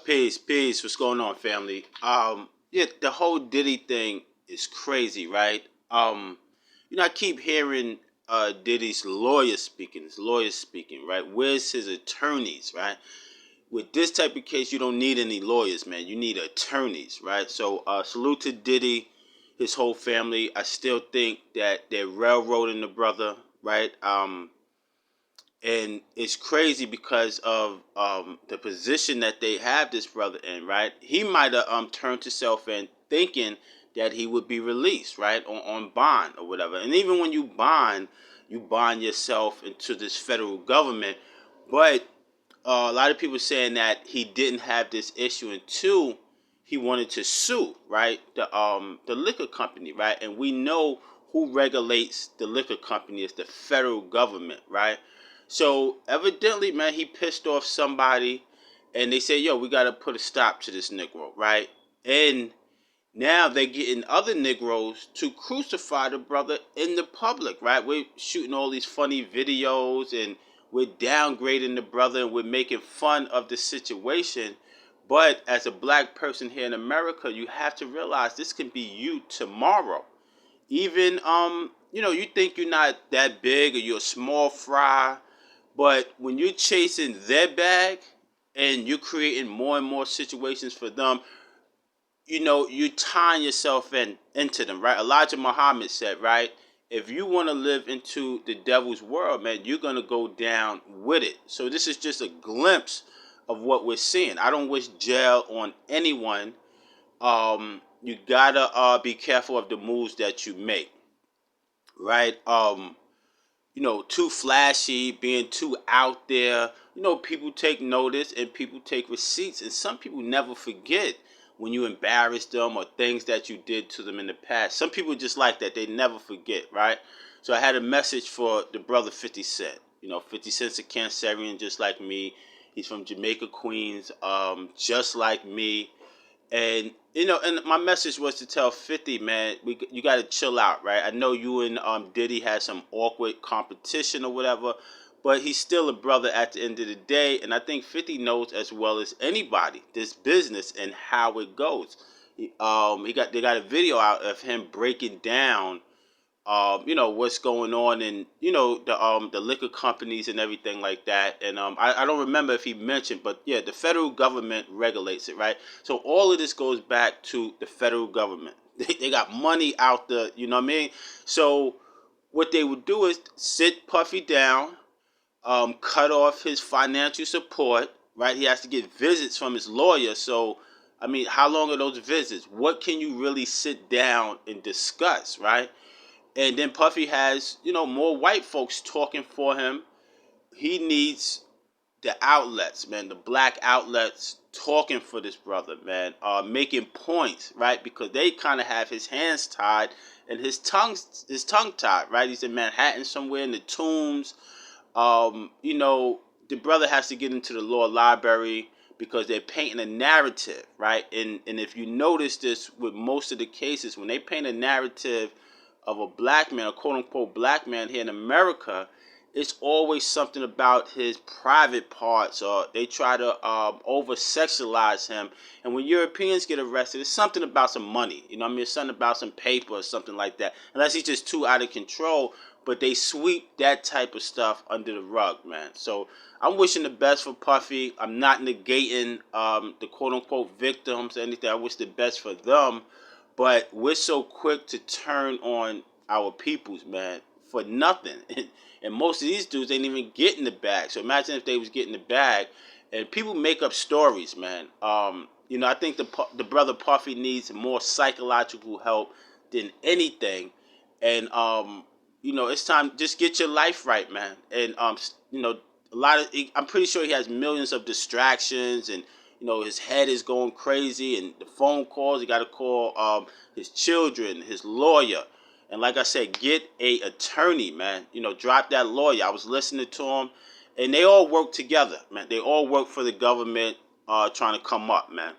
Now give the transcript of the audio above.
Peace. What's going on, family? Yeah, the whole Diddy thing is crazy, right? I keep hearing Diddy's lawyers speaking, right? Where's his attorneys, right? With this type of case, you don't need any lawyers, man. You need attorneys, right? So, salute to Diddy, his whole family. I still think that they're railroading the brother, right? And it's crazy because of the position that they have this brother in, right? He might have turned himself in thinking that he would be released, right, on bond or whatever. And even when you bond yourself into this federal government. But a lot of people saying that he didn't have this issue until he wanted to sue, right, the liquor company, right? And we know who regulates the liquor company is the federal government, right? So evidently, man, he pissed off somebody, and they say, "Yo, we got to put a stop to this Negro," right? And now they're getting other Negroes to crucify the brother in the public, right? We're shooting all these funny videos, and we're downgrading the brother, and we're making fun of the situation. But as a black person here in America, you have to realize this can be you tomorrow. Even you think you're not that big or you're a small fry, but when you're chasing their bag and you're creating more and more situations for them, you tying yourself into them, right? Elijah Muhammad said, right, if you want to live into the devil's world, man, you're going to go down with it. So this is just a glimpse of what we're seeing. I don't wish jail on anyone. You gotta be careful of the moves that you make, right? Too flashy, being too out there. People take notice and people take receipts, and some people never forget when you embarrassed them or things that you did to them in the past. Some people just like that. They never forget, right? So I had a message for the brother 50 Cent. 50 Cent's a Cancerian just like me. He's from Jamaica, Queens, just like me. And and my message was to tell 50, man, you got to chill out, right? I know you and Diddy had some awkward competition or whatever, but he's still a brother at the end of the day, and I think 50 knows as well as anybody this business and how it goes. They got a video out of him breaking down what's going on in the liquor companies and everything like that. And I don't remember if he mentioned, but yeah, the federal government regulates it, right? So all of this goes back to the federal government. They got money out there, you know what I mean? So what they would do is sit Puffy down, cut off his financial support, right? He has to get visits from his lawyer. So I mean, how long are those visits? What can you really sit down and discuss, right? And then Puffy has, more white folks talking for him. He needs the outlets, man, the black outlets talking for this brother, man, making points, right? Because they kind of have his hands tied and his tongue tied, right? He's in Manhattan somewhere in the tombs. The brother has to get into the law library because they're painting a narrative, right? And if you notice this with most of the cases, when they paint a narrative of a black man, a quote-unquote black man here in America, it's always something about his private parts, or they try to over-sexualize him. And when Europeans get arrested, it's something about some money. It's something about some paper or something like that. Unless he's just too out of control, but they sweep that type of stuff under the rug, man. So I'm wishing the best for Puffy. I'm not negating the quote-unquote victims or anything. I wish the best for them. But we're so quick to turn on our peoples, man, for nothing. And most of these dudes ain't even getting the bag. So imagine if they was getting the bag. And people make up stories, man. I think the brother Puffy needs more psychological help than anything. And it's time, just get your life right, man. And I'm pretty sure he has millions of distractions, and his head is going crazy, and the phone calls, he got to call his children, his lawyer. And like I said, get a attorney, man. Drop that lawyer. I was listening to him, and they all work together, man. They all work for the government trying to come up, man.